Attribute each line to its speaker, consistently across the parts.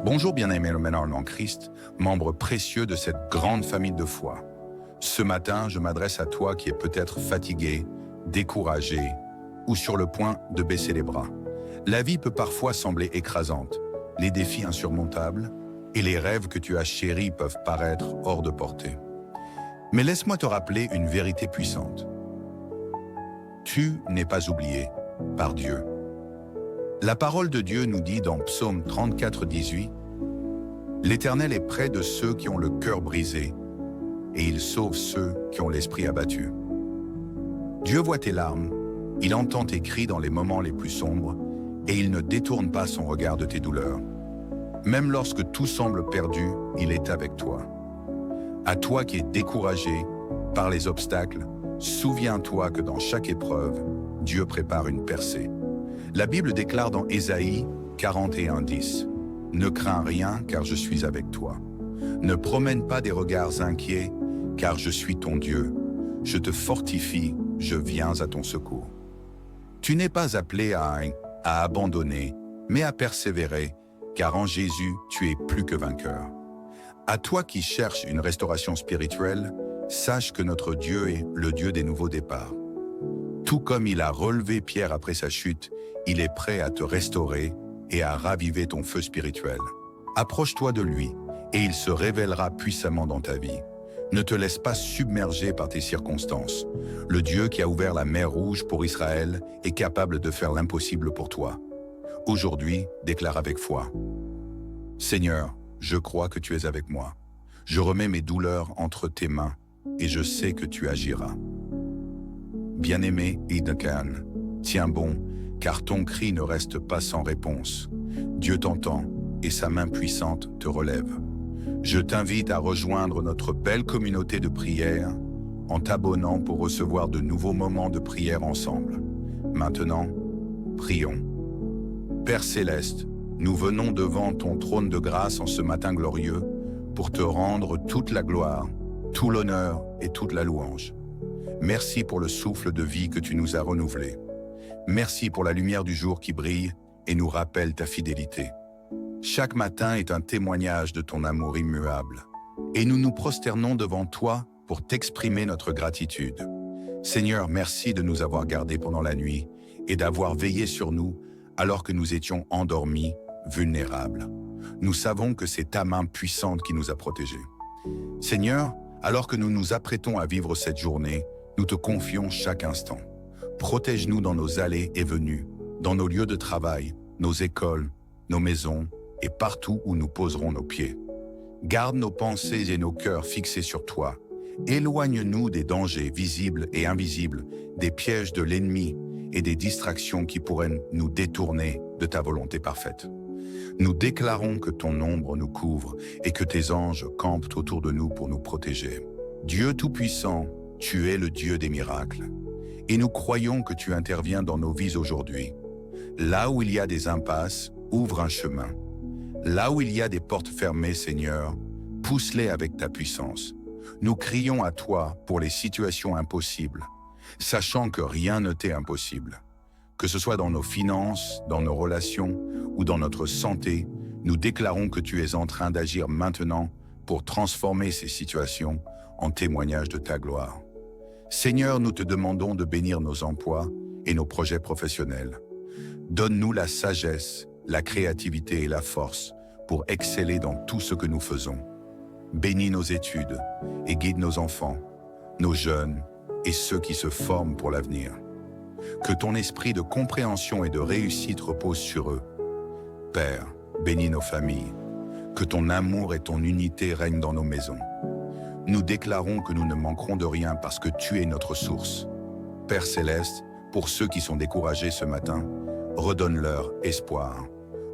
Speaker 1: Bonjour bien-aimés en Christ, membres précieux de cette grande famille de foi. Ce matin, je m'adresse à toi qui es peut-être fatigué, découragé ou sur le point de baisser les bras. La vie peut parfois sembler écrasante, les défis insurmontables et les rêves que tu as chéris peuvent paraître hors de portée. Mais laisse-moi te rappeler une vérité puissante. Tu n'es pas oublié par Dieu. La parole de Dieu nous dit dans Psaume 34, 18, « L'Éternel est près de ceux qui ont le cœur brisé, et il sauve ceux qui ont l'esprit abattu. » Dieu voit tes larmes, il entend tes cris dans les moments les plus sombres, et il ne détourne pas son regard de tes douleurs. Même lorsque tout semble perdu, il est avec toi. À toi qui es découragé par les obstacles, souviens-toi que dans chaque épreuve, Dieu prépare une percée. La Bible déclare dans Ésaïe 41, 10, « Ne crains rien, car je suis avec toi. Ne promène pas des regards inquiets, car je suis ton Dieu. Je te fortifie, je viens à ton secours. » Tu n'es pas appelé à abandonner, mais à persévérer, car en Jésus, tu es plus que vainqueur. À toi qui cherches une restauration spirituelle, sache que notre Dieu est le Dieu des nouveaux départs. Tout comme il a relevé Pierre après sa chute, il est prêt à te restaurer et à raviver ton feu spirituel. Approche-toi de lui et il se révélera puissamment dans ta vie. Ne te laisse pas submerger par tes circonstances. Le Dieu qui a ouvert la mer Rouge pour Israël est capable de faire l'impossible pour toi. Aujourd'hui, déclare avec foi. Seigneur, je crois que tu es avec moi. Je remets mes douleurs entre tes mains et je sais que tu agiras. Bien-aimé Idkan, tiens bon, car ton cri ne reste pas sans réponse. Dieu t'entend et sa main puissante te relève. Je t'invite à rejoindre notre belle communauté de prière en t'abonnant pour recevoir de nouveaux moments de prière ensemble. Maintenant, prions. Père Céleste, nous venons devant ton trône de grâce en ce matin glorieux pour te rendre toute la gloire, tout l'honneur et toute la louange. Merci pour le souffle de vie que tu nous as renouvelé. Merci pour la lumière du jour qui brille et nous rappelle ta fidélité. Chaque matin est un témoignage de ton amour immuable. Et nous nous prosternons devant toi pour t'exprimer notre gratitude. Seigneur, merci de nous avoir gardés pendant la nuit et d'avoir veillé sur nous alors que nous étions endormis, vulnérables. Nous savons que c'est ta main puissante qui nous a protégés. Seigneur, alors que nous nous apprêtons à vivre cette journée, nous te confions chaque instant. Protège-nous dans nos allées et venues, dans nos lieux de travail, nos écoles, nos maisons et partout où nous poserons nos pieds. Garde nos pensées et nos cœurs fixés sur toi. Éloigne-nous des dangers visibles et invisibles, des pièges de l'ennemi et des distractions qui pourraient nous détourner de ta volonté parfaite. Nous déclarons que ton ombre nous couvre et que tes anges campent autour de nous pour nous protéger. Dieu Tout-Puissant, tu es le Dieu des miracles. Et nous croyons que tu interviens dans nos vies aujourd'hui. Là où il y a des impasses, ouvre un chemin. Là où il y a des portes fermées, Seigneur, pousse-les avec ta puissance. Nous crions à toi pour les situations impossibles, sachant que rien ne t'est impossible. Que ce soit dans nos finances, dans nos relations ou dans notre santé, nous déclarons que tu es en train d'agir maintenant pour transformer ces situations en témoignage de ta gloire. Seigneur, nous te demandons de bénir nos emplois et nos projets professionnels. Donne-nous la sagesse, la créativité et la force pour exceller dans tout ce que nous faisons. Bénis nos études et guide nos enfants, nos jeunes et ceux qui se forment pour l'avenir. Que ton esprit de compréhension et de réussite repose sur eux. Père, bénis nos familles. Que ton amour et ton unité règnent dans nos maisons. Nous déclarons que nous ne manquerons de rien parce que tu es notre source. Père Céleste, pour ceux qui sont découragés ce matin, redonne-leur espoir.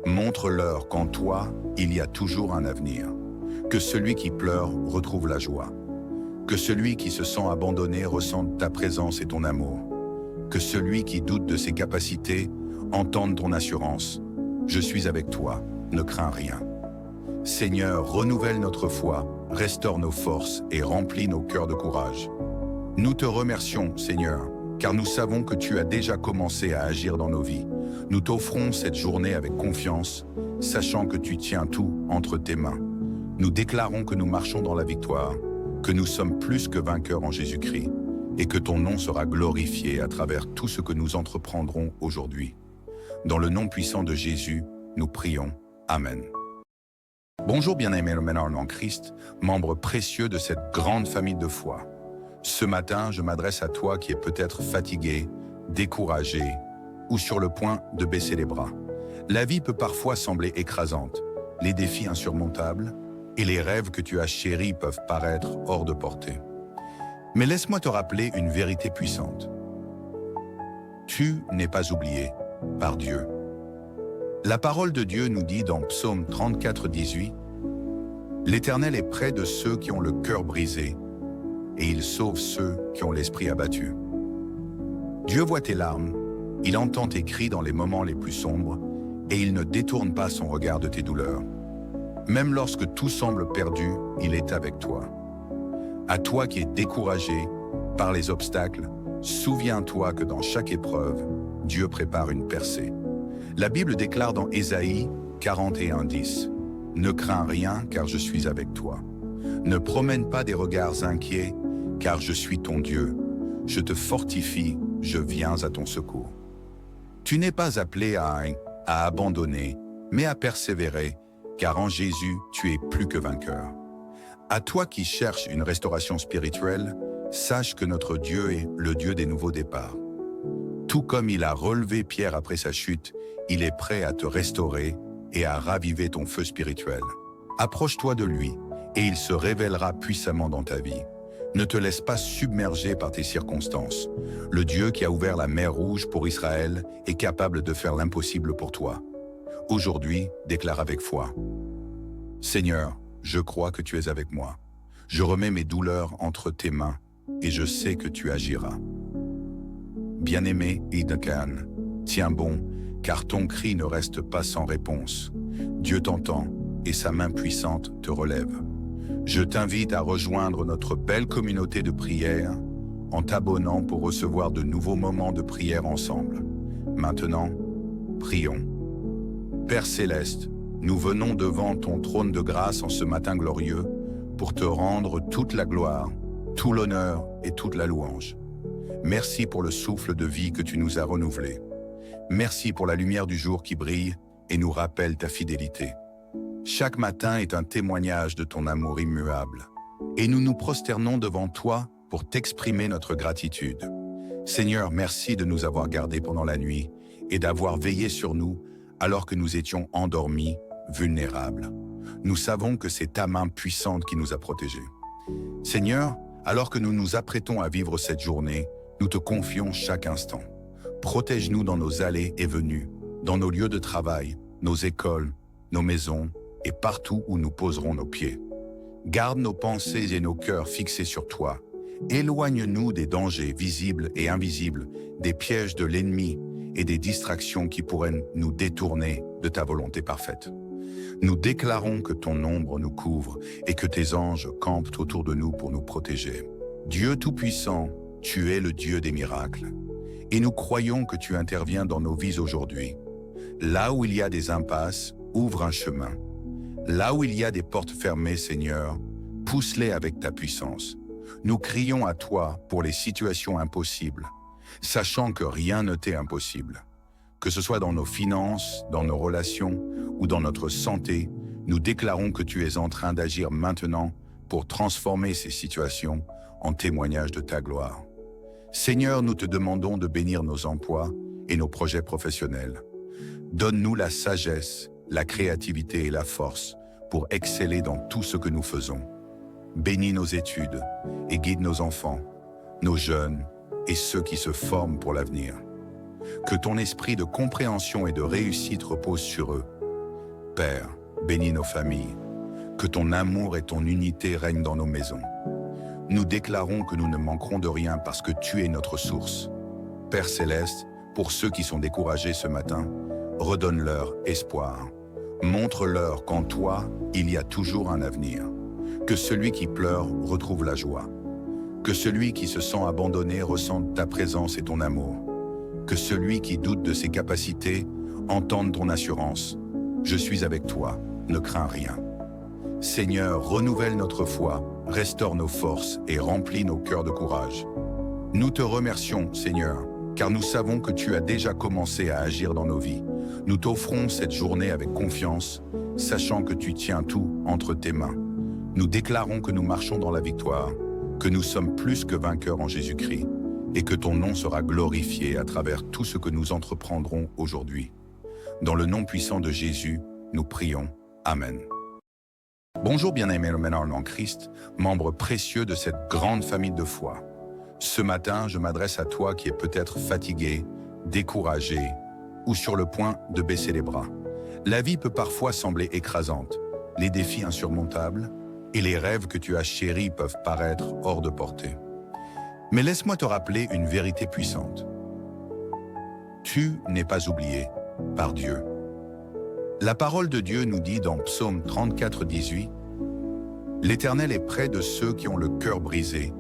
Speaker 1: Montre-leur qu'en toi, il y a toujours un avenir. Que celui qui pleure retrouve la joie. Que celui qui se sent abandonné ressente ta présence et ton amour. Que celui qui doute de ses capacités entende ton assurance. Je suis avec toi, ne crains rien. Seigneur, renouvelle notre foi, restaure nos forces et remplis nos cœurs de courage. Nous te remercions, Seigneur, car nous savons que tu as déjà commencé à agir dans nos vies. Nous t'offrons cette journée avec confiance, sachant que tu tiens tout entre tes mains. Nous déclarons que nous marchons dans la victoire, que nous sommes plus que vainqueurs en Jésus-Christ, et que ton nom sera glorifié à travers tout ce que nous entreprendrons aujourd'hui. Dans le nom puissant de Jésus, nous prions. Amen. Bonjour bien-aimés en Christ, membres précieux de cette grande famille de foi. Ce matin, je m'adresse à toi qui es peut-être fatigué, découragé ou sur le point de baisser les bras. La vie peut parfois sembler écrasante, les défis insurmontables et les rêves que tu as chéris peuvent paraître hors de portée. Mais laisse-moi te rappeler une vérité puissante. Tu n'es pas oublié par Dieu. La parole de Dieu nous dit dans Psaume 34, 18, « L'Éternel est près de ceux qui ont le cœur brisé, et il sauve ceux qui ont l'esprit abattu. » Dieu voit tes larmes, il entend tes cris dans les moments les plus sombres, et il ne détourne pas son regard de tes douleurs. Même lorsque tout semble perdu, il est avec toi. À toi qui es découragé par les obstacles, souviens-toi que dans chaque épreuve, Dieu prépare une percée. La Bible déclare dans Ésaïe 41, 10, « Ne crains rien, car je suis avec toi. Ne promène pas des regards inquiets, car je suis ton Dieu. Je te fortifie, je viens à ton secours. » Tu n'es pas appelé à abandonner, mais à persévérer, car en Jésus, tu es plus que vainqueur. À toi qui cherches une restauration spirituelle, sache que notre Dieu est le Dieu des nouveaux départs. Tout comme il a relevé Pierre après sa chute, il est prêt à te restaurer et à raviver ton feu spirituel. Approche-toi de lui et il se révélera puissamment dans ta vie. Ne te laisse pas submerger par tes circonstances. Le Dieu qui a ouvert la mer Rouge pour Israël est capable de faire l'impossible pour toi. Aujourd'hui, déclare avec foi. Seigneur, je crois que tu es avec moi. Je remets mes douleurs entre tes mains et je sais que tu agiras. Bien-aimé Idkan, tiens bon, car ton cri ne reste pas sans réponse. Dieu t'entend et sa main puissante te relève. Je t'invite à rejoindre notre belle communauté de prière en t'abonnant pour recevoir de nouveaux moments de prière ensemble. Maintenant, prions. Père Céleste, nous venons devant ton trône de grâce en ce matin glorieux pour te rendre toute la gloire, tout l'honneur et toute la louange. Merci pour le souffle de vie que tu nous as renouvelé. Merci pour la lumière du jour qui brille et nous rappelle ta fidélité. Chaque matin est un témoignage de ton amour immuable. Et nous nous prosternons devant toi pour t'exprimer notre gratitude. Seigneur, merci de nous avoir gardés pendant la nuit et d'avoir veillé sur nous alors que nous étions endormis, vulnérables. Nous savons que c'est ta main puissante qui nous a protégés. Seigneur, alors que nous nous apprêtons à vivre cette journée, nous te confions chaque instant. Protège-nous dans nos allées et venues, dans nos lieux de travail, nos écoles, nos maisons et partout où nous poserons nos pieds. Garde nos pensées et nos cœurs fixés sur toi. Éloigne-nous des dangers visibles et invisibles, des pièges de l'ennemi et des distractions qui pourraient nous détourner de ta volonté parfaite. Nous déclarons que ton ombre nous couvre et que tes anges campent autour de nous pour nous protéger. Dieu Tout-Puissant, tu es le Dieu des miracles. Et nous croyons que tu interviens dans nos vies aujourd'hui. Là où il y a des impasses, ouvre un chemin. Là où il y a des portes fermées, Seigneur, pousse-les avec ta puissance. Nous crions à toi pour les situations impossibles, sachant que rien ne t'est impossible. Que ce soit dans nos finances, dans nos relations ou dans notre santé, nous déclarons que tu es en train d'agir maintenant pour transformer ces situations en témoignage de ta gloire. Seigneur, nous te demandons de bénir nos emplois et nos projets professionnels. Donne-nous la sagesse, la créativité et la force pour exceller dans tout ce que nous faisons. Bénis nos études et guide nos enfants, nos jeunes et ceux qui se forment pour l'avenir. Que ton esprit de compréhension et de réussite repose sur eux. Père, bénis nos familles. Que ton amour et ton unité règnent dans nos maisons. Nous déclarons que nous ne manquerons de rien parce que tu es notre source. Père Céleste, pour ceux qui sont découragés ce matin, redonne-leur espoir. Montre-leur qu'en toi, il y a toujours un avenir. Que celui qui pleure retrouve la joie. Que celui qui se sent abandonné ressente ta présence et ton amour. Que celui qui doute de ses capacités entende ton assurance. je suis avec toi, ne crains rien. Seigneur, renouvelle notre foi, restaure nos forces et remplis nos cœurs de courage. Nous te remercions, Seigneur, car nous savons que tu as déjà commencé à agir dans nos vies. Nous t'offrons cette journée avec confiance, sachant que tu tiens tout entre tes mains. Nous déclarons que nous marchons dans la victoire, que nous sommes plus que vainqueurs en Jésus-Christ, et que ton nom sera glorifié à travers tout ce que nous entreprendrons aujourd'hui. Dans le nom puissant de Jésus, nous prions. Amen. Bonjour bien-aimés en Christ, membres précieux de cette grande famille de foi. Ce matin, je m'adresse à toi qui es peut-être fatigué, découragé ou sur le point de baisser les bras. La vie peut parfois sembler écrasante, les défis insurmontables et les rêves que tu as chéris peuvent paraître hors de portée. Mais laisse-moi te rappeler une vérité puissante. Tu n'es pas oublié par Dieu. La parole de Dieu nous dit dans Psaume 34, 18, « L'Éternel est près de ceux qui ont le cœur brisé,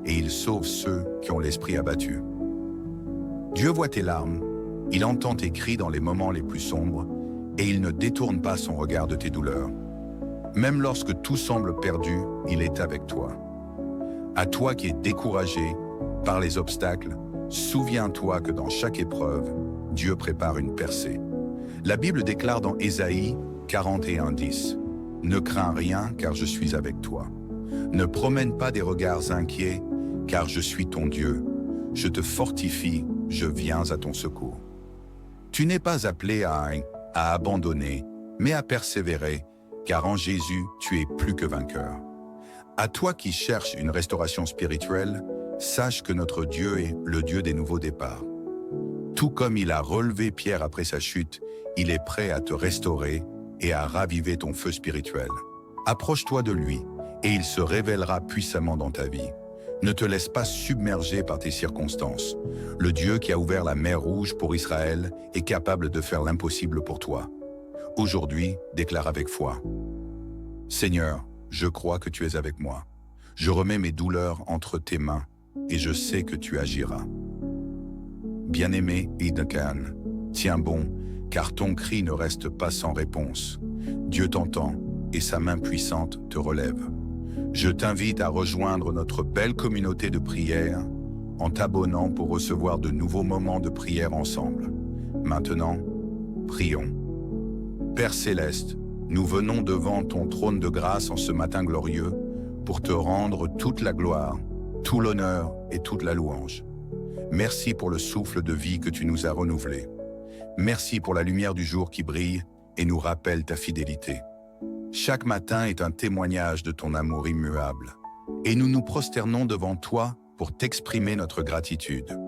Speaker 1: et il sauve ceux qui ont l'esprit abattu. » Dieu voit tes larmes, il entend tes cris dans les moments les plus sombres, et il ne détourne pas son regard de tes douleurs. Même lorsque tout semble perdu, il est avec toi. À toi qui es découragé par les obstacles, souviens-toi que dans chaque épreuve, Dieu prépare une percée. La Bible déclare dans Ésaïe 41:10, « Ne crains rien, car je suis avec toi. Ne promène pas des regards inquiets, car je suis ton Dieu. Je te fortifie, je viens à ton secours. » Tu n'es pas appelé à abandonner, mais à persévérer, car en Jésus, tu es plus que vainqueur. À toi qui cherches une restauration spirituelle, sache que notre Dieu est le Dieu des nouveaux départs. Tout comme il a relevé Pierre après sa chute, il est prêt à te restaurer et à raviver ton feu spirituel. Approche-toi de lui et il se révélera puissamment dans ta vie. Ne te laisse pas submerger par tes circonstances. Le Dieu qui a ouvert la mer Rouge pour Israël est capable de faire l'impossible pour toi. Aujourd'hui, déclare avec foi. Seigneur, je crois que tu es avec moi. Je remets mes douleurs entre tes mains et je sais que tu agiras. Bien-aimé Idkan, tiens bon, car ton cri ne reste pas sans réponse. Dieu t'entend et sa main puissante te relève. Je t'invite à rejoindre notre belle communauté de prière en t'abonnant pour recevoir de nouveaux moments de prière ensemble. Maintenant, prions. Père Céleste, nous venons devant ton trône de grâce en ce matin glorieux pour te rendre toute la gloire, tout l'honneur et toute la louange. Merci pour le souffle de vie que tu nous as renouvelé. Merci pour la lumière du jour qui brille et nous rappelle ta fidélité. Chaque matin est un témoignage de ton amour immuable. Et nous nous prosternons devant toi pour t'exprimer notre gratitude.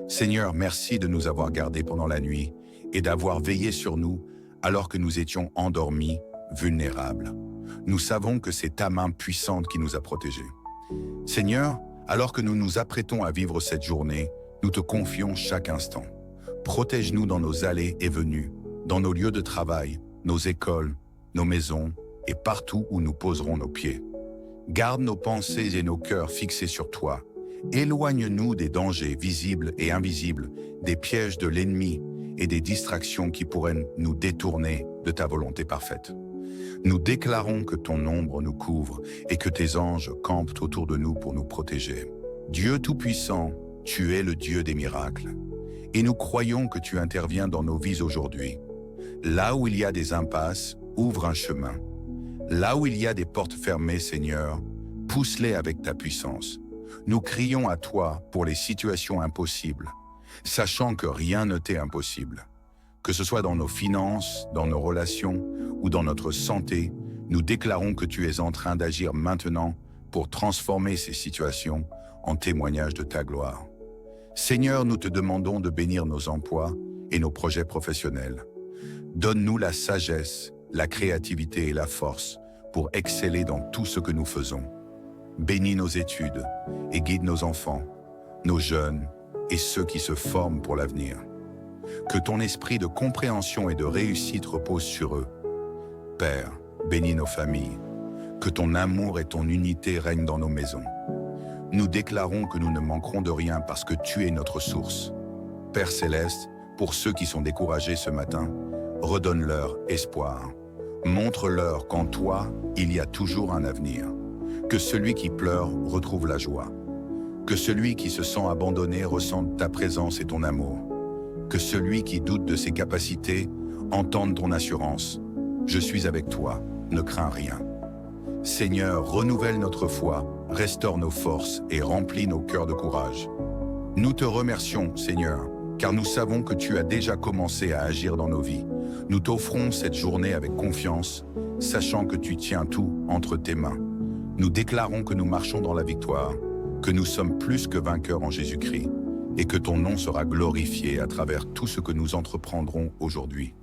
Speaker 1: Seigneur, merci de nous avoir gardés pendant la nuit et d'avoir veillé sur nous alors que nous étions endormis, vulnérables. Nous savons que c'est ta main puissante qui nous a protégés. Seigneur, alors que nous nous apprêtons à vivre cette journée, nous te confions chaque instant. Protège-nous dans nos allées et venues, dans nos lieux de travail, nos écoles, nos maisons et partout où nous poserons nos pieds. Garde nos pensées et nos cœurs fixés sur toi. Éloigne-nous des dangers visibles et invisibles, des pièges de l'ennemi et des distractions qui pourraient nous détourner de ta volonté parfaite. Nous déclarons que ton ombre nous couvre et que tes anges campent autour de nous pour nous protéger. Dieu Tout-Puissant, tu es le Dieu des miracles. Et nous croyons que tu interviens dans nos vies aujourd'hui. Là où il y a des impasses, ouvre un chemin. Là où il y a des portes fermées, Seigneur, pousse-les avec ta puissance. Nous crions à toi pour les situations impossibles, sachant que rien ne t'est impossible. Que ce soit dans nos finances, dans nos relations ou dans notre santé, nous déclarons que tu es en train d'agir maintenant pour transformer ces situations en témoignage de ta gloire. Seigneur, nous te demandons de bénir nos emplois et nos projets professionnels. Donne-nous la sagesse, la créativité et la force pour exceller dans tout ce que nous faisons. Bénis nos études et guide nos enfants, nos jeunes et ceux qui se forment pour l'avenir. Que ton esprit de compréhension et de réussite repose sur eux. Père, bénis nos familles. Que ton amour et ton unité règnent dans nos maisons. Nous déclarons que nous ne manquerons de rien parce que tu es notre source. Père Céleste, pour ceux qui sont découragés ce matin, redonne-leur espoir. Montre-leur qu'en toi, il y a toujours un avenir. Que celui qui pleure retrouve la joie. Que celui qui se sent abandonné ressente ta présence et ton amour. Que celui qui doute de ses capacités entende ton assurance. Je suis avec toi, ne crains rien. Seigneur, renouvelle notre foi, restaure nos forces et remplis nos cœurs de courage. Nous te remercions, Seigneur, car nous savons que tu as déjà commencé à agir dans nos vies. Nous t'offrons cette journée avec confiance, sachant que tu tiens tout entre tes mains. Nous déclarons que nous marchons dans la victoire, que nous sommes plus que vainqueurs en Jésus-Christ, et que ton nom sera glorifié à travers tout ce que nous entreprendrons aujourd'hui.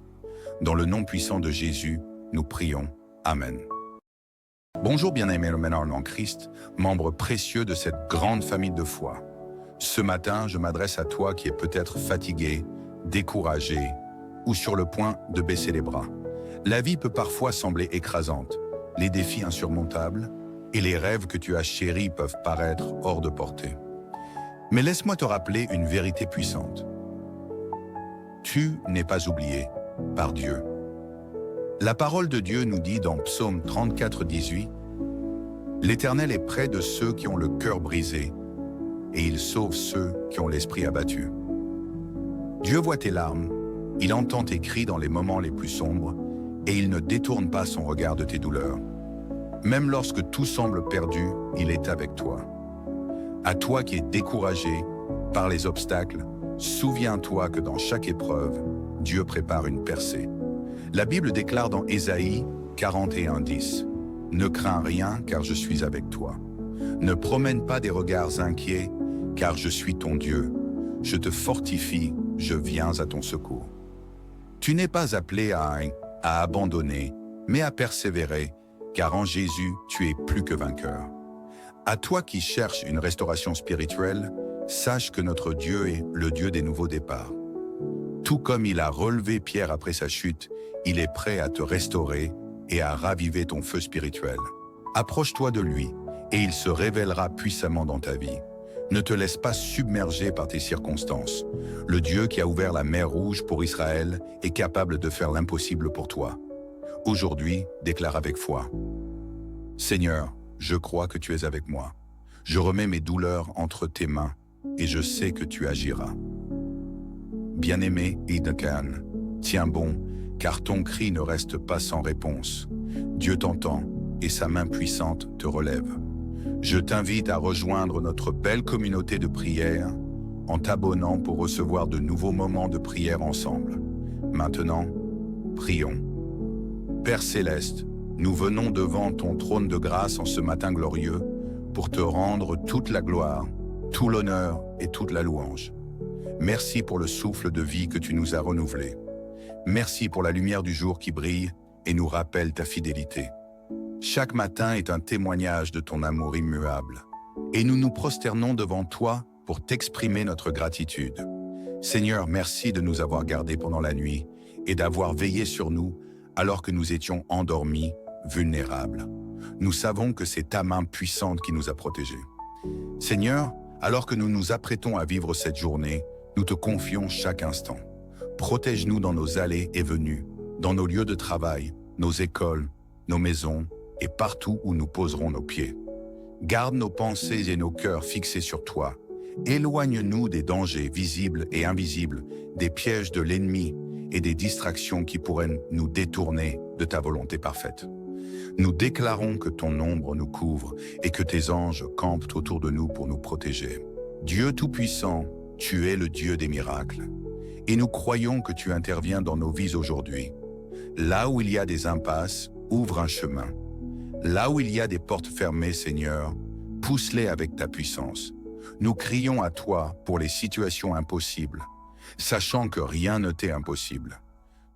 Speaker 1: Dans le nom puissant de Jésus, nous prions. Amen. Bonjour bien-aimés en Christ, membres précieux de cette grande famille de foi. Ce matin, je m'adresse à toi qui es peut-être fatigué, découragé ou sur le point de baisser les bras. La vie peut parfois sembler écrasante, les défis insurmontables et les rêves que tu as chéris peuvent paraître hors de portée. Mais laisse-moi te rappeler une vérité puissante. Tu n'es pas oublié par Dieu. La parole de Dieu nous dit dans Psaume 34, 18, « L'Éternel est près de ceux qui ont le cœur brisé, et il sauve ceux qui ont l'esprit abattu. » Dieu voit tes larmes, il entend tes cris dans les moments les plus sombres, et il ne détourne pas son regard de tes douleurs. Même lorsque tout semble perdu, il est avec toi. À toi qui es découragé par les obstacles, souviens-toi que dans chaque épreuve, Dieu prépare une percée. La Bible déclare dans Ésaïe 41, 10, « Ne crains rien, car je suis avec toi. Ne promène pas des regards inquiets, car je suis ton Dieu. Je te fortifie, je viens à ton secours. » Tu n'es pas appelé à abandonner, mais à persévérer, car en Jésus, tu es plus que vainqueur. À toi qui cherches une restauration spirituelle, sache que notre Dieu est le Dieu des nouveaux départs. Tout comme il a relevé Pierre après sa chute, il est prêt à te restaurer et à raviver ton feu spirituel. Approche-toi de lui et il se révélera puissamment dans ta vie. Ne te laisse pas submerger par tes circonstances. Le Dieu qui a ouvert la mer Rouge pour Israël est capable de faire l'impossible pour toi. Aujourd'hui, déclare avec foi. Seigneur, je crois que tu es avec moi. Je remets mes douleurs entre tes mains et je sais que tu agiras. Bien-aimé Idkan, tiens bon, car ton cri ne reste pas sans réponse. Dieu t'entend et sa main puissante te relève. Je t'invite à rejoindre notre belle communauté de prière en t'abonnant pour recevoir de nouveaux moments de prière ensemble. Maintenant, prions. Père Céleste, nous venons devant ton trône de grâce en ce matin glorieux pour te rendre toute la gloire, tout l'honneur et toute la louange. Merci pour le souffle de vie que tu nous as renouvelé. Merci pour la lumière du jour qui brille et nous rappelle ta fidélité. Chaque matin est un témoignage de ton amour immuable. Et nous nous prosternons devant toi pour t'exprimer notre gratitude. Seigneur, merci de nous avoir gardés pendant la nuit et d'avoir veillé sur nous alors que nous étions endormis, vulnérables. Nous savons que c'est ta main puissante qui nous a protégés. Seigneur, alors que nous nous apprêtons à vivre cette journée, nous te confions chaque instant. Protège-nous dans nos allées et venues, dans nos lieux de travail, nos écoles, nos maisons et partout où nous poserons nos pieds. Garde nos pensées et nos cœurs fixés sur toi. Éloigne-nous des dangers visibles et invisibles, des pièges de l'ennemi et des distractions qui pourraient nous détourner de ta volonté parfaite. Nous déclarons que ton ombre nous couvre et que tes anges campent autour de nous pour nous protéger. Dieu Tout-Puissant, tu es le Dieu des miracles. Et nous croyons que tu interviens dans nos vies aujourd'hui. Là où il y a des impasses, ouvre un chemin. Là où il y a des portes fermées, Seigneur, pousse-les avec ta puissance. Nous crions à toi pour les situations impossibles, sachant que rien ne t'est impossible.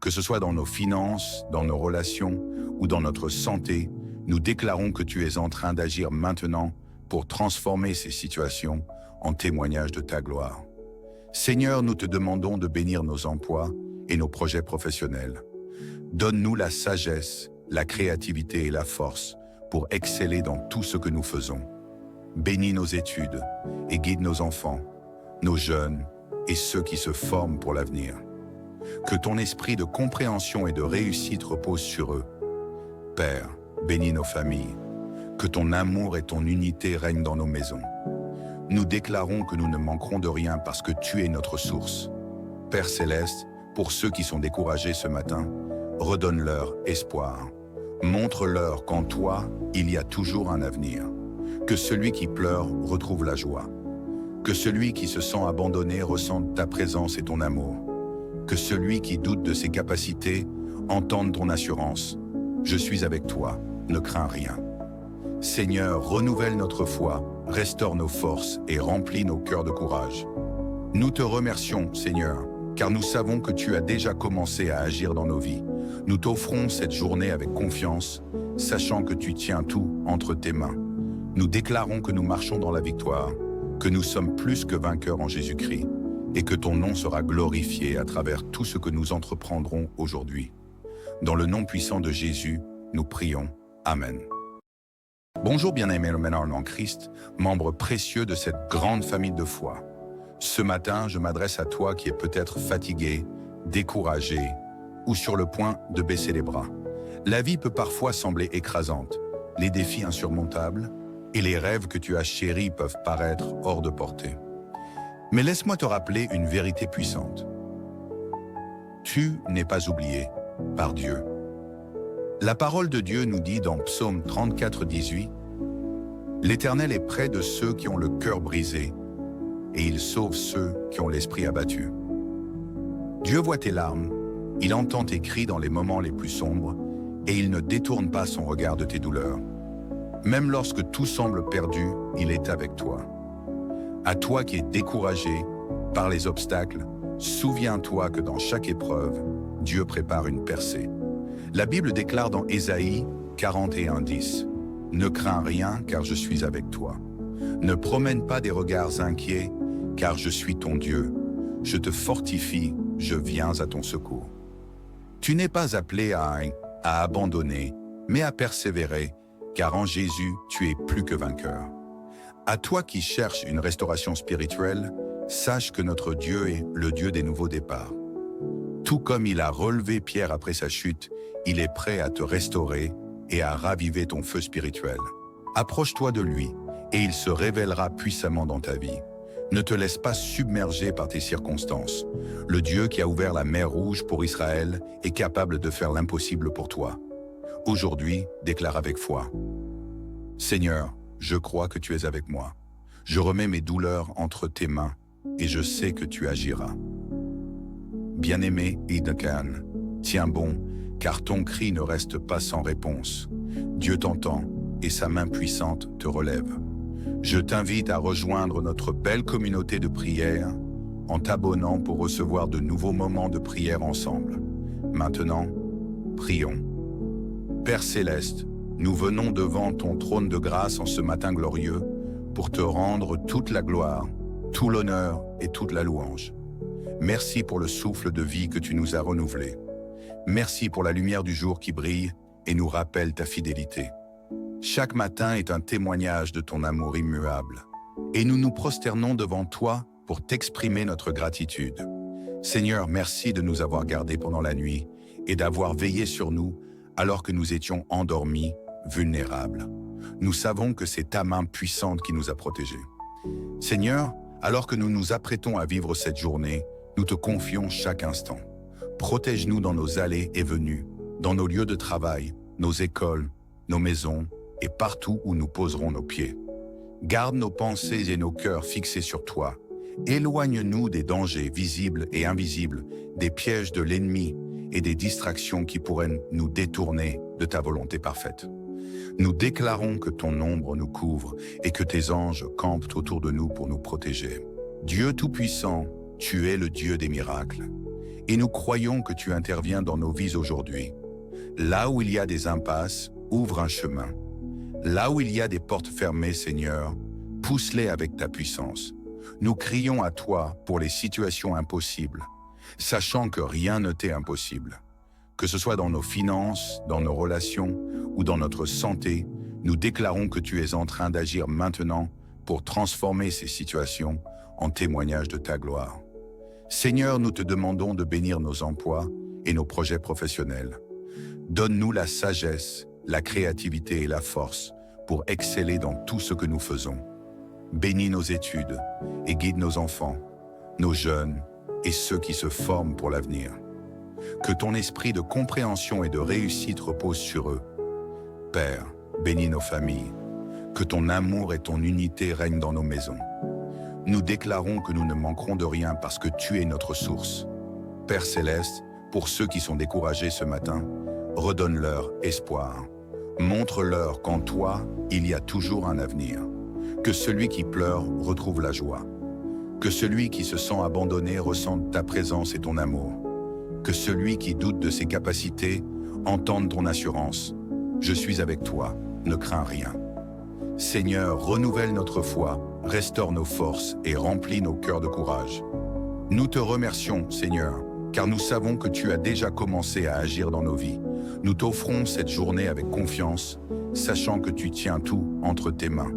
Speaker 1: Que ce soit dans nos finances, dans nos relations ou dans notre santé, nous déclarons que tu es en train d'agir maintenant pour transformer ces situations en témoignage de ta gloire. Seigneur, nous te demandons de bénir nos emplois et nos projets professionnels. Donne-nous la sagesse, la créativité et la force pour exceller dans tout ce que nous faisons. Bénis nos études et guide nos enfants, nos jeunes et ceux qui se forment pour l'avenir. Que ton esprit de compréhension et de réussite repose sur eux. Père, bénis nos familles. Que ton amour et ton unité règnent dans nos maisons. Nous déclarons que nous ne manquerons de rien parce que tu es notre source. Père céleste, pour ceux qui sont découragés ce matin, redonne-leur espoir. Montre-leur qu'en toi, il y a toujours un avenir. Que celui qui pleure retrouve la joie. Que celui qui se sent abandonné ressente ta présence et ton amour. Que celui qui doute de ses capacités entende ton assurance. Je suis avec toi, ne crains rien. Seigneur, renouvelle notre foi, restaure nos forces et remplis nos cœurs de courage. Nous te remercions, Seigneur, car nous savons que tu as déjà commencé à agir dans nos vies. Nous t'offrons cette journée avec confiance, sachant que tu tiens tout entre tes mains. Nous déclarons que nous marchons dans la victoire, que nous sommes plus que vainqueurs en Jésus-Christ, et que ton nom sera glorifié à travers tout ce que nous entreprendrons aujourd'hui. Dans le nom puissant de Jésus, nous prions. Amen. Bonjour bien-aimés en Christ, membres précieux de cette grande famille de foi. Ce matin, je m'adresse à toi qui es peut-être fatigué, découragé ou sur le point de baisser les bras. La vie peut parfois sembler écrasante, les défis insurmontables et les rêves que tu as chéris peuvent paraître hors de portée. Mais laisse-moi te rappeler une vérité puissante. Tu n'es pas oublié par Dieu. La parole de Dieu nous dit dans Psaume 34, 18, « L'Éternel est près de ceux qui ont le cœur brisé, et il sauve ceux qui ont l'esprit abattu. » Dieu voit tes larmes, il entend tes cris dans les moments les plus sombres, et il ne détourne pas son regard de tes douleurs. Même lorsque tout semble perdu, il est avec toi. À toi qui es découragé par les obstacles, souviens-toi que dans chaque épreuve, Dieu prépare une percée. La Bible déclare dans Ésaïe 41, 10, « Ne crains rien, car je suis avec toi. Ne promène pas des regards inquiets, car je suis ton Dieu. Je te fortifie, je viens à ton secours. » Tu n'es pas appelé à abandonner, mais à persévérer, car en Jésus, tu es plus que vainqueur. À toi qui cherches une restauration spirituelle, sache que notre Dieu est le Dieu des nouveaux départs. Tout comme il a relevé Pierre après sa chute, il est prêt à te restaurer et à raviver ton feu spirituel. Approche-toi de lui et il se révélera puissamment dans ta vie. Ne te laisse pas submerger par tes circonstances. Le Dieu qui a ouvert la mer Rouge pour Israël est capable de faire l'impossible pour toi. Aujourd'hui, déclare avec foi. Seigneur, je crois que tu es avec moi. Je remets mes douleurs entre tes mains et je sais que tu agiras. Bien-aimé Idakan, tiens bon, car ton cri ne reste pas sans réponse. Dieu t'entend et sa main puissante te relève. Je t'invite à rejoindre notre belle communauté de prière en t'abonnant pour recevoir de nouveaux moments de prière ensemble. Maintenant, prions. Père Céleste, nous venons devant ton trône de grâce en ce matin glorieux pour te rendre toute la gloire, tout l'honneur et toute la louange. Merci pour le souffle de vie que tu nous as renouvelé. Merci pour la lumière du jour qui brille et nous rappelle ta fidélité. Chaque matin est un témoignage de ton amour immuable. Et nous nous prosternons devant toi pour t'exprimer notre gratitude. Seigneur, merci de nous avoir gardés pendant la nuit et d'avoir veillé sur nous alors que nous étions endormis, vulnérables. Nous savons que c'est ta main puissante qui nous a protégés. Seigneur, alors que nous nous apprêtons à vivre cette journée, nous te confions chaque instant. Protège-nous dans nos allées et venues, dans nos lieux de travail, nos écoles, nos maisons et partout où nous poserons nos pieds. Garde nos pensées et nos cœurs fixés sur toi. Éloigne-nous des dangers visibles et invisibles, des pièges de l'ennemi et des distractions qui pourraient nous détourner de ta volonté parfaite. Nous déclarons que ton ombre nous couvre et que tes anges campent autour de nous pour nous protéger. Dieu Tout-Puissant, tu es le Dieu des miracles. Et nous croyons que tu interviens dans nos vies aujourd'hui. Là où il y a des impasses, ouvre un chemin. Là où il y a des portes fermées, Seigneur, pousse-les avec ta puissance. Nous crions à toi pour les situations impossibles, sachant que rien ne t'est impossible. Que ce soit dans nos finances, dans nos relations ou dans notre santé, nous déclarons que tu es en train d'agir maintenant pour transformer ces situations en témoignage de ta gloire. Seigneur, nous te demandons de bénir nos emplois et nos projets professionnels. Donne-nous la sagesse, la créativité et la force pour exceller dans tout ce que nous faisons. Bénis nos études et guide nos enfants, nos jeunes et ceux qui se forment pour l'avenir. Que ton esprit de compréhension et de réussite repose sur eux. Père, bénis nos familles. Que ton amour et ton unité règnent dans nos maisons. Nous déclarons que nous ne manquerons de rien parce que tu es notre source. Père céleste, pour ceux qui sont découragés ce matin, redonne-leur espoir. Montre-leur qu'en toi, il y a toujours un avenir. Que celui qui pleure retrouve la joie. Que celui qui se sent abandonné ressente ta présence et ton amour. Que celui qui doute de ses capacités entende ton assurance. Je suis avec toi, ne crains rien. Seigneur, renouvelle notre foi, restaure nos forces et remplis nos cœurs de courage. Nous te remercions, Seigneur, car nous savons que tu as déjà commencé à agir dans nos vies. Nous t'offrons cette journée avec confiance, sachant que tu tiens tout entre tes mains.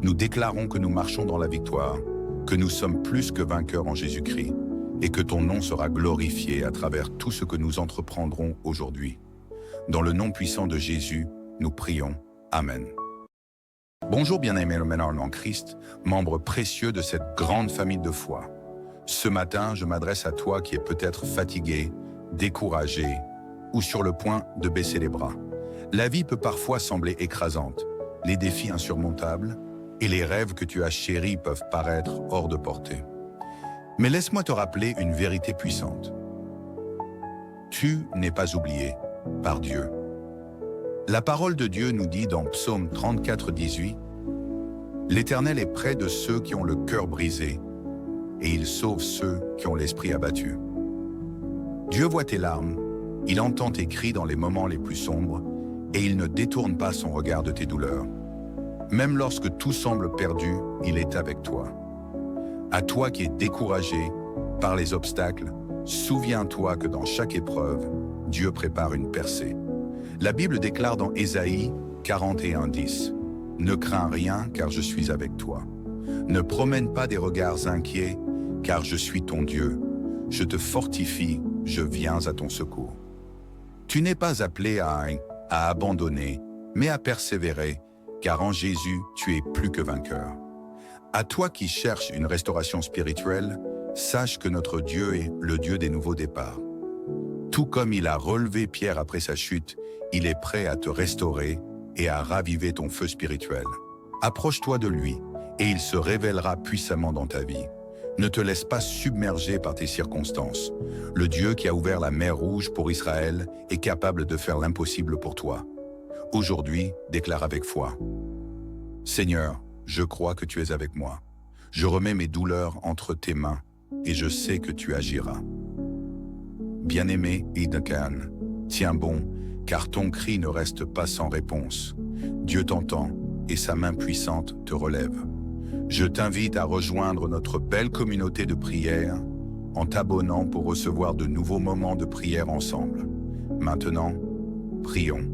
Speaker 1: Nous déclarons que nous marchons dans la victoire, que nous sommes plus que vainqueurs en Jésus-Christ, et que ton nom sera glorifié à travers tout ce que nous entreprendrons aujourd'hui. Dans le nom puissant de Jésus, nous prions. Amen. Bonjour bien-aimés en Christ, membres précieux de cette grande famille de foi. Ce matin, je m'adresse à toi qui es peut-être fatigué, découragé ou sur le point de baisser les bras. La vie peut parfois sembler écrasante, les défis insurmontables et les rêves que tu as chéris peuvent paraître hors de portée. Mais laisse-moi te rappeler une vérité puissante. Tu n'es pas oublié par Dieu. La parole de Dieu nous dit dans Psaume 34, 18, « L'Éternel est près de ceux qui ont le cœur brisé, et il sauve ceux qui ont l'esprit abattu. » Dieu voit tes larmes, il entend tes cris dans les moments les plus sombres, et il ne détourne pas son regard de tes douleurs. Même lorsque tout semble perdu, il est avec toi. À toi qui es découragé par les obstacles, souviens-toi que dans chaque épreuve, Dieu prépare une percée. La Bible déclare dans Ésaïe 41:10, « Ne crains rien, car je suis avec toi. Ne promène pas des regards inquiets, car je suis ton Dieu. Je te fortifie, je viens à ton secours. » Tu n'es pas appelé à abandonner, mais à persévérer, car en Jésus, tu es plus que vainqueur. À toi qui cherches une restauration spirituelle, sache que notre Dieu est le Dieu des nouveaux départs. Tout comme il a relevé Pierre après sa chute, il est prêt à te restaurer et à raviver ton feu spirituel. Approche-toi de lui et il se révélera puissamment dans ta vie. Ne te laisse pas submerger par tes circonstances. Le Dieu qui a ouvert la mer Rouge pour Israël est capable de faire l'impossible pour toi. Aujourd'hui, déclare avec foi. Seigneur, je crois que tu es avec moi. Je remets mes douleurs entre tes mains et je sais que tu agiras. Bien-aimé Idkan, tiens bon, car ton cri ne reste pas sans réponse. Dieu t'entend et sa main puissante te relève. Je t'invite à rejoindre notre belle communauté de prière en t'abonnant pour recevoir de nouveaux moments de prière ensemble. Maintenant, prions.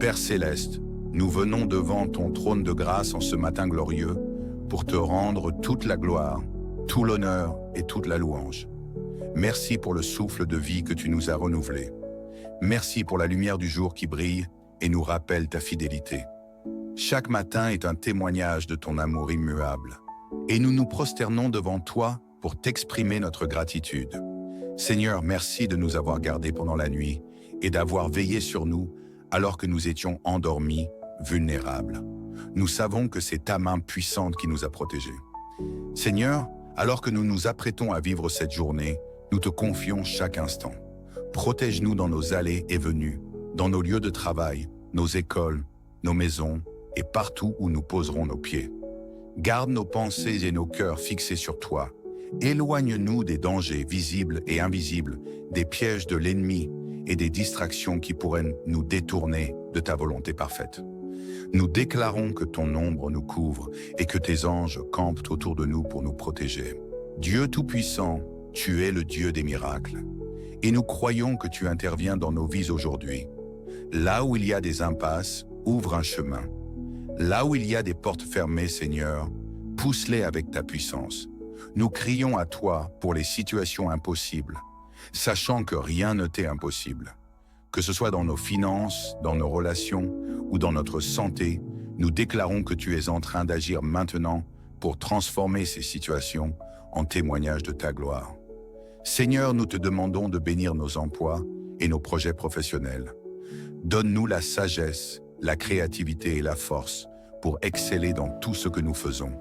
Speaker 1: Père céleste, nous venons devant ton trône de grâce en ce matin glorieux pour te rendre toute la gloire, tout l'honneur et toute la louange. Merci pour le souffle de vie que tu nous as renouvelé. Merci pour la lumière du jour qui brille et nous rappelle ta fidélité. Chaque matin est un témoignage de ton amour immuable. Et nous nous prosternons devant toi pour t'exprimer notre gratitude. Seigneur, merci de nous avoir gardés pendant la nuit et d'avoir veillé sur nous alors que nous étions endormis, vulnérables. Nous savons que c'est ta main puissante qui nous a protégés. Seigneur, alors que nous nous apprêtons à vivre cette journée, nous te confions chaque instant. Protège-nous dans nos allées et venues, dans nos lieux de travail, nos écoles, nos maisons et partout où nous poserons nos pieds. Garde nos pensées et nos cœurs fixés sur toi. Éloigne-nous des dangers visibles et invisibles, des pièges de l'ennemi et des distractions qui pourraient nous détourner de ta volonté parfaite. Nous déclarons que ton ombre nous couvre et que tes anges campent autour de nous pour nous protéger. Dieu Tout-Puissant, tu es le Dieu des miracles. Et nous croyons que tu interviens dans nos vies aujourd'hui. Là où il y a des impasses, ouvre un chemin. Là où il y a des portes fermées, Seigneur, pousse-les avec ta puissance. Nous crions à toi pour les situations impossibles, sachant que rien ne t'est impossible. Que ce soit dans nos finances, dans nos relations ou dans notre santé, nous déclarons que tu es en train d'agir maintenant pour transformer ces situations en témoignage de ta gloire. Seigneur, nous te demandons de bénir nos emplois et nos projets professionnels. Donne-nous la sagesse, la créativité et la force pour exceller dans tout ce que nous faisons.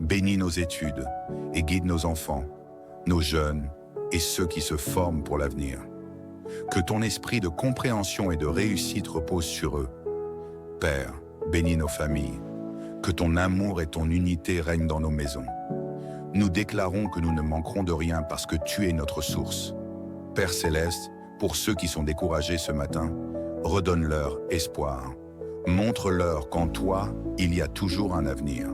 Speaker 1: Bénis nos études et guide nos enfants, nos jeunes et ceux qui se forment pour l'avenir. Que ton esprit de compréhension et de réussite repose sur eux. Père, bénis nos familles. Que ton amour et ton unité règnent dans nos maisons. Nous déclarons que nous ne manquerons de rien parce que tu es notre source. Père céleste, pour ceux qui sont découragés ce matin, redonne-leur espoir. Montre-leur qu'en toi, il y a toujours un avenir.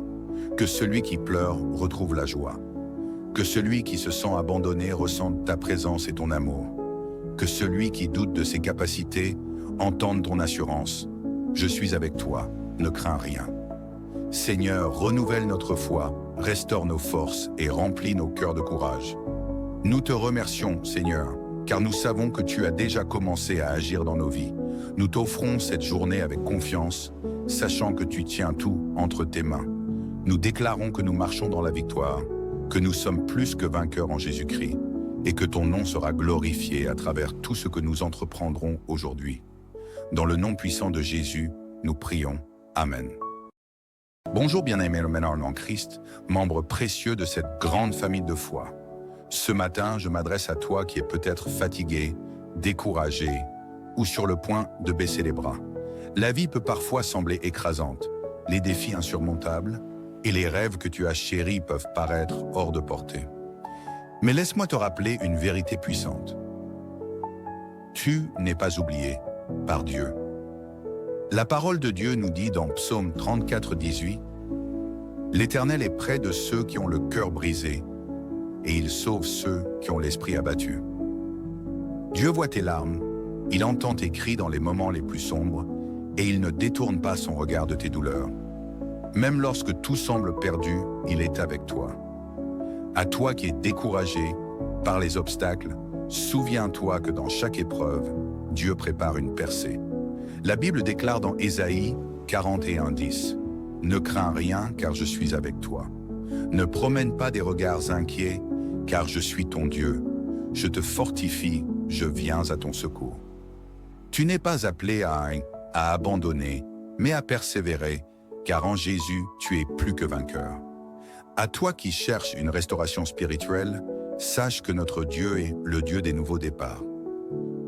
Speaker 1: Que celui qui pleure retrouve la joie. Que celui qui se sent abandonné ressente ta présence et ton amour. Que celui qui doute de ses capacités entende ton assurance. Je suis avec toi, ne crains rien. Seigneur, renouvelle notre foi, restaure nos forces et remplis nos cœurs de courage. Nous te remercions, Seigneur, car nous savons que tu as déjà commencé à agir dans nos vies. Nous t'offrons cette journée avec confiance, sachant que tu tiens tout entre tes mains. Nous déclarons que nous marchons dans la victoire, que nous sommes plus que vainqueurs en Jésus-Christ, et que ton nom sera glorifié à travers tout ce que nous entreprendrons aujourd'hui. Dans le nom puissant de Jésus, nous prions. Amen. Bonjour bien-aimés en Christ, membres précieux de cette grande famille de foi. Ce matin, je m'adresse à toi qui es peut-être fatigué, découragé ou sur le point de baisser les bras. La vie peut parfois sembler écrasante, les défis insurmontables et les rêves que tu as chéris peuvent paraître hors de portée. Mais laisse-moi te rappeler une vérité puissante. Tu n'es pas oublié par Dieu. La parole de Dieu nous dit dans Psaume 34, 18, « L'Éternel est près de ceux qui ont le cœur brisé, et il sauve ceux qui ont l'esprit abattu. » Dieu voit tes larmes, il entend tes cris dans les moments les plus sombres, et il ne détourne pas son regard de tes douleurs. Même lorsque tout semble perdu, il est avec toi. À toi qui es découragé par les obstacles, souviens-toi que dans chaque épreuve, Dieu prépare une percée. La Bible déclare dans Ésaïe 41, 10, « Ne crains rien, car je suis avec toi. Ne promène pas des regards inquiets, car je suis ton Dieu. Je te fortifie, je viens à ton secours. » Tu n'es pas appelé à abandonner, mais à persévérer, car en Jésus, tu es plus que vainqueur. À toi qui cherches une restauration spirituelle, sache que notre Dieu est le Dieu des nouveaux départs.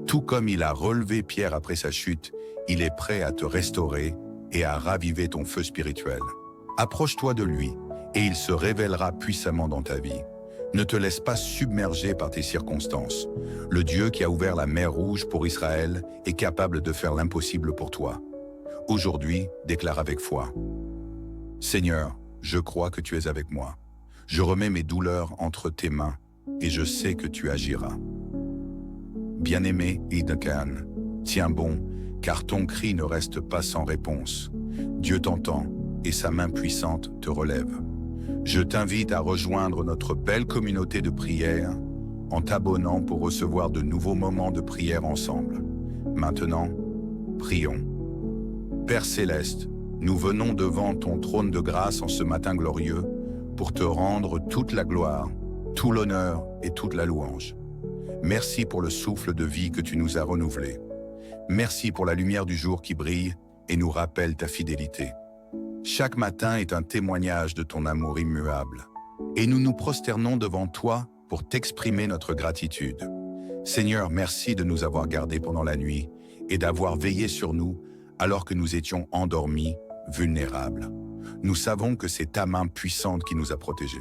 Speaker 1: Tout comme il a relevé Pierre après sa chute, il est prêt à te restaurer et à raviver ton feu spirituel. Approche-toi de lui et il se révélera puissamment dans ta vie. Ne te laisse pas submerger par tes circonstances. Le Dieu qui a ouvert la mer Rouge pour Israël est capable de faire l'impossible pour toi. Aujourd'hui, déclare avec foi. Seigneur, je crois que tu es avec moi. Je remets mes douleurs entre tes mains et je sais que tu agiras. Bien-aimé Idkan, tiens bon, car ton cri ne reste pas sans réponse. Dieu t'entend et sa main puissante te relève. Je t'invite à rejoindre notre belle communauté de prière en t'abonnant pour recevoir de nouveaux moments de prière ensemble. Maintenant, prions. Père Céleste, nous venons devant ton trône de grâce en ce matin glorieux pour te rendre toute la gloire, tout l'honneur et toute la louange. Merci pour le souffle de vie que tu nous as renouvelé. Merci pour la lumière du jour qui brille et nous rappelle ta fidélité. Chaque matin est un témoignage de ton amour immuable. Et nous nous prosternons devant toi pour t'exprimer notre gratitude. Seigneur, merci de nous avoir gardés pendant la nuit et d'avoir veillé sur nous alors que nous étions endormis, vulnérables. Nous savons que c'est ta main puissante qui nous a protégés.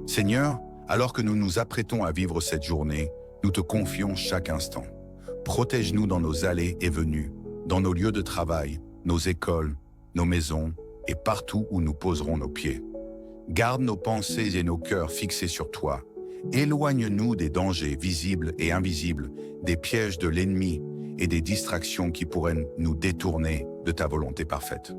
Speaker 1: Seigneur, alors que nous nous apprêtons à vivre cette journée, nous te confions chaque instant. Protège-nous dans nos allées et venues, dans nos lieux de travail, nos écoles, nos maisons et partout où nous poserons nos pieds. Garde nos pensées et nos cœurs fixés sur toi. Éloigne-nous des dangers visibles et invisibles, des pièges de l'ennemi et des distractions qui pourraient nous détourner de ta volonté parfaite.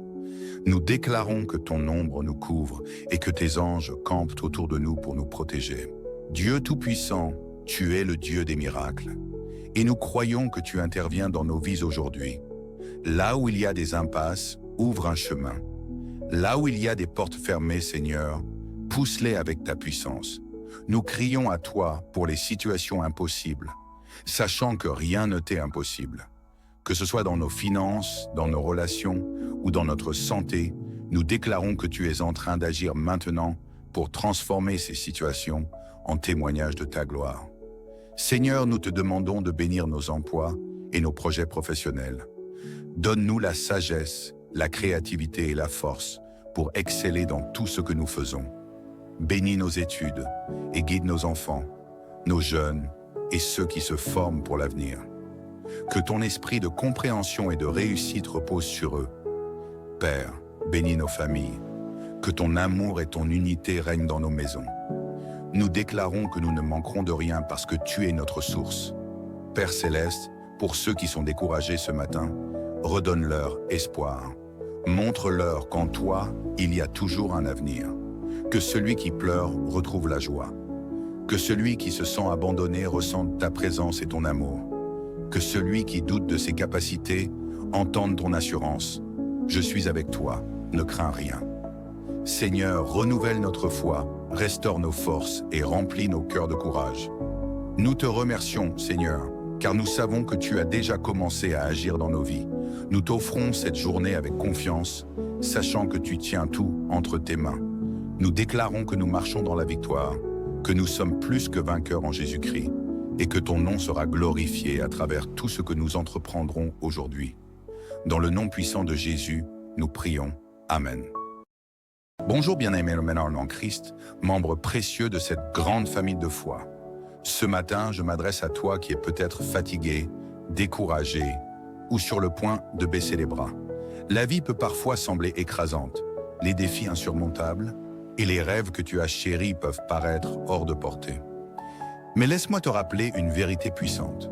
Speaker 1: Nous déclarons que ton ombre nous couvre et que tes anges campent autour de nous pour nous protéger. Dieu Tout-Puissant, tu es le Dieu des miracles. Et nous croyons que tu interviens dans nos vies aujourd'hui. Là où il y a des impasses, ouvre un chemin. Là où il y a des portes fermées, Seigneur, pousse-les avec ta puissance. Nous crions à toi pour les situations impossibles, sachant que rien ne t'est impossible. Que ce soit dans nos finances, dans nos relations ou dans notre santé, nous déclarons que tu es en train d'agir maintenant pour transformer ces situations en témoignage de ta gloire. Seigneur, nous te demandons de bénir nos emplois et nos projets professionnels. Donne-nous la sagesse, la créativité et la force pour exceller dans tout ce que nous faisons. Bénis nos études et guide nos enfants, nos jeunes et ceux qui se forment pour l'avenir. Que ton esprit de compréhension et de réussite repose sur eux. Père, bénis nos familles. Que ton amour et ton unité règnent dans nos maisons. Nous déclarons que nous ne manquerons de rien parce que tu es notre source. Père Céleste, pour ceux qui sont découragés ce matin, redonne-leur espoir. Montre-leur qu'en toi, il y a toujours un avenir. Que celui qui pleure retrouve la joie. Que celui qui se sent abandonné ressente ta présence et ton amour. Que celui qui doute de ses capacités entende ton assurance. Je suis avec toi, ne crains rien. Seigneur, renouvelle notre foi, restaure nos forces et remplis nos cœurs de courage. Nous te remercions, Seigneur, car nous savons que tu as déjà commencé à agir dans nos vies. Nous t'offrons cette journée avec confiance, sachant que tu tiens tout entre tes mains. Nous déclarons que nous marchons dans la victoire, que nous sommes plus que vainqueurs en Jésus-Christ, et que ton nom sera glorifié à travers tout ce que nous entreprendrons aujourd'hui. Dans le nom puissant de Jésus, nous prions. Amen. Bonjour bien-aimés en Christ, membres précieux de cette grande famille de foi. Ce matin, je m'adresse à toi qui es peut-être fatigué, découragé ou sur le point de baisser les bras. La vie peut parfois sembler écrasante, les défis insurmontables et les rêves que tu as chéris peuvent paraître hors de portée. Mais laisse-moi te rappeler une vérité puissante.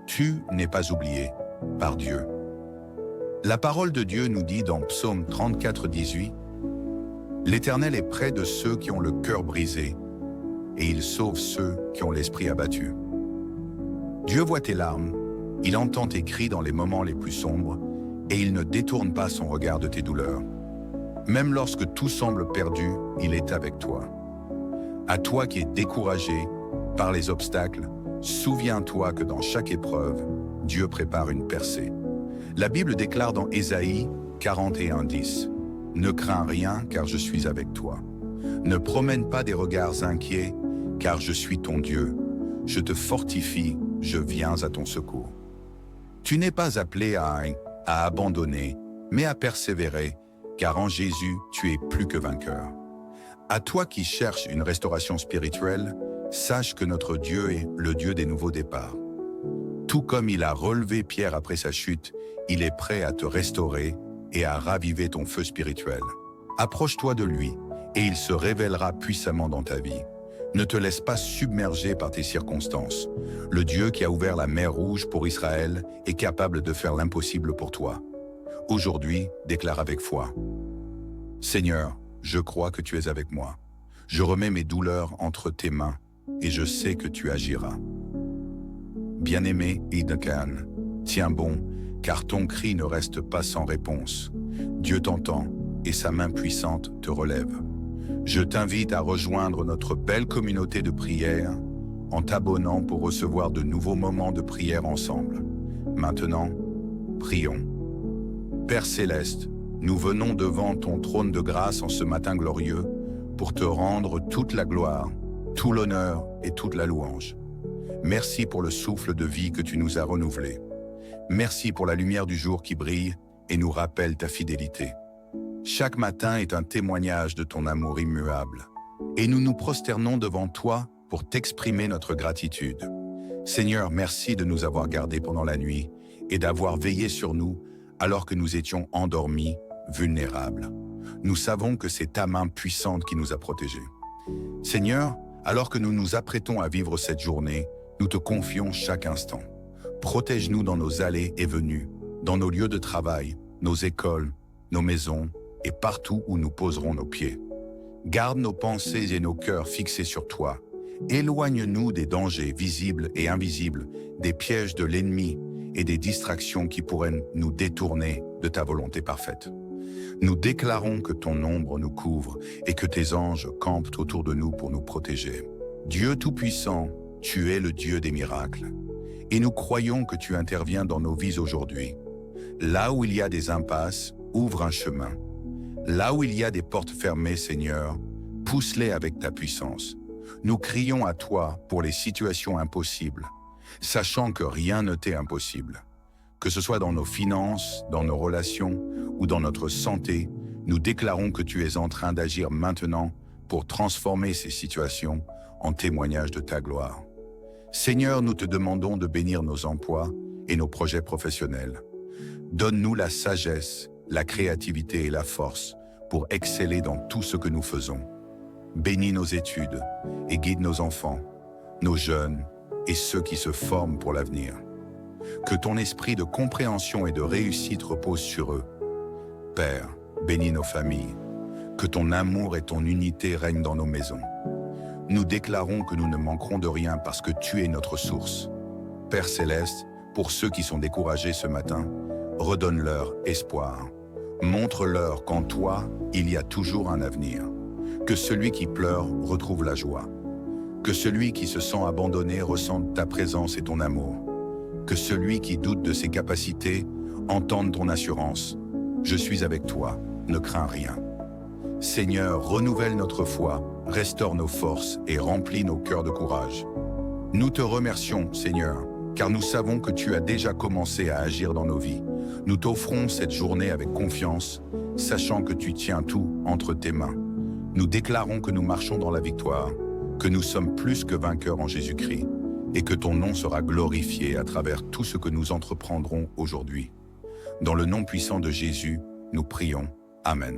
Speaker 1: Tu n'es pas oublié par Dieu. La parole de Dieu nous dit dans Psaume 34, 18, « L'Éternel est près de ceux qui ont le cœur brisé, et il sauve ceux qui ont l'esprit abattu. » Dieu voit tes larmes, il entend tes cris dans les moments les plus sombres, et il ne détourne pas son regard de tes douleurs. Même lorsque tout semble perdu, il est avec toi. À toi qui es découragé par les obstacles, souviens-toi que dans chaque épreuve, Dieu prépare une percée. La Bible déclare dans Ésaïe 41, 10, « Ne crains rien, car je suis avec toi. Ne promène pas des regards inquiets, car je suis ton Dieu. Je te fortifie, je viens à ton secours. » Tu n'es pas appelé à abandonner, mais à persévérer, car en Jésus, tu es plus que vainqueur. À toi qui cherches une restauration spirituelle, sache que notre Dieu est le Dieu des nouveaux départs. Tout comme il a relevé Pierre après sa chute, il est prêt à te restaurer et à raviver ton feu spirituel. Approche-toi de lui et il se révélera puissamment dans ta vie. Ne te laisse pas submerger par tes circonstances. Le Dieu qui a ouvert la mer Rouge pour Israël est capable de faire l'impossible pour toi. Aujourd'hui, déclare avec foi. Seigneur, je crois que tu es avec moi. Je remets mes douleurs entre tes mains et je sais que tu agiras. Bien-aimé Idakan, tiens bon, car ton cri ne reste pas sans réponse. Dieu t'entend et sa main puissante te relève. Je t'invite à rejoindre notre belle communauté de prière en t'abonnant pour recevoir de nouveaux moments de prière ensemble. Maintenant, prions. Père Céleste, nous venons devant ton trône de grâce en ce matin glorieux pour te rendre toute la gloire, tout l'honneur et toute la louange. Merci pour le souffle de vie que tu nous as renouvelé. Merci pour la lumière du jour qui brille et nous rappelle ta fidélité. Chaque matin est un témoignage de ton amour immuable. Et nous nous prosternons devant toi pour t'exprimer notre gratitude. Seigneur, merci de nous avoir gardés pendant la nuit et d'avoir veillé sur nous alors que nous étions endormis, vulnérables. Nous savons que c'est ta main puissante qui nous a protégés. Seigneur, alors que nous nous apprêtons à vivre cette journée, nous te confions chaque instant. Protège-nous dans nos allées et venues, dans nos lieux de travail, nos écoles, nos maisons et partout où nous poserons nos pieds. Garde nos pensées et nos cœurs fixés sur toi. Éloigne-nous des dangers visibles et invisibles, des pièges de l'ennemi et des distractions qui pourraient nous détourner de ta volonté parfaite. Nous déclarons que ton ombre nous couvre et que tes anges campent autour de nous pour nous protéger. Dieu Tout-Puissant, tu es le Dieu des miracles. Et nous croyons que tu interviens dans nos vies aujourd'hui. Là où il y a des impasses, ouvre un chemin. Là où il y a des portes fermées, Seigneur, pousse-les avec ta puissance. Nous crions à toi pour les situations impossibles, sachant que rien ne t'est impossible. Que ce soit dans nos finances, dans nos relations ou dans notre santé, nous déclarons que tu es en train d'agir maintenant pour transformer ces situations en témoignage de ta gloire. Seigneur, nous te demandons de bénir nos emplois et nos projets professionnels. Donne-nous la sagesse, la créativité et la force pour exceller dans tout ce que nous faisons. Bénis nos études et guide nos enfants, nos jeunes et ceux qui se forment pour l'avenir. Que ton esprit de compréhension et de réussite repose sur eux. Père, bénis nos familles. Que ton amour et ton unité règnent dans nos maisons. Nous déclarons que nous ne manquerons de rien parce que tu es notre source. Père céleste, pour ceux qui sont découragés ce matin, redonne-leur espoir. Montre-leur qu'en toi, il y a toujours un avenir. Que celui qui pleure retrouve la joie. Que celui qui se sent abandonné ressente ta présence et ton amour. Que celui qui doute de ses capacités entende ton assurance. Je suis avec toi, ne crains rien. Seigneur, renouvelle notre foi, restaure nos forces et remplis nos cœurs de courage. Nous te remercions, Seigneur, car nous savons que tu as déjà commencé à agir dans nos vies. Nous t'offrons cette journée avec confiance, sachant que tu tiens tout entre tes mains. Nous déclarons que nous marchons dans la victoire, que nous sommes plus que vainqueurs en Jésus-Christ, et que ton nom sera glorifié à travers tout ce que nous entreprendrons aujourd'hui. Dans le nom puissant de Jésus, nous prions. Amen.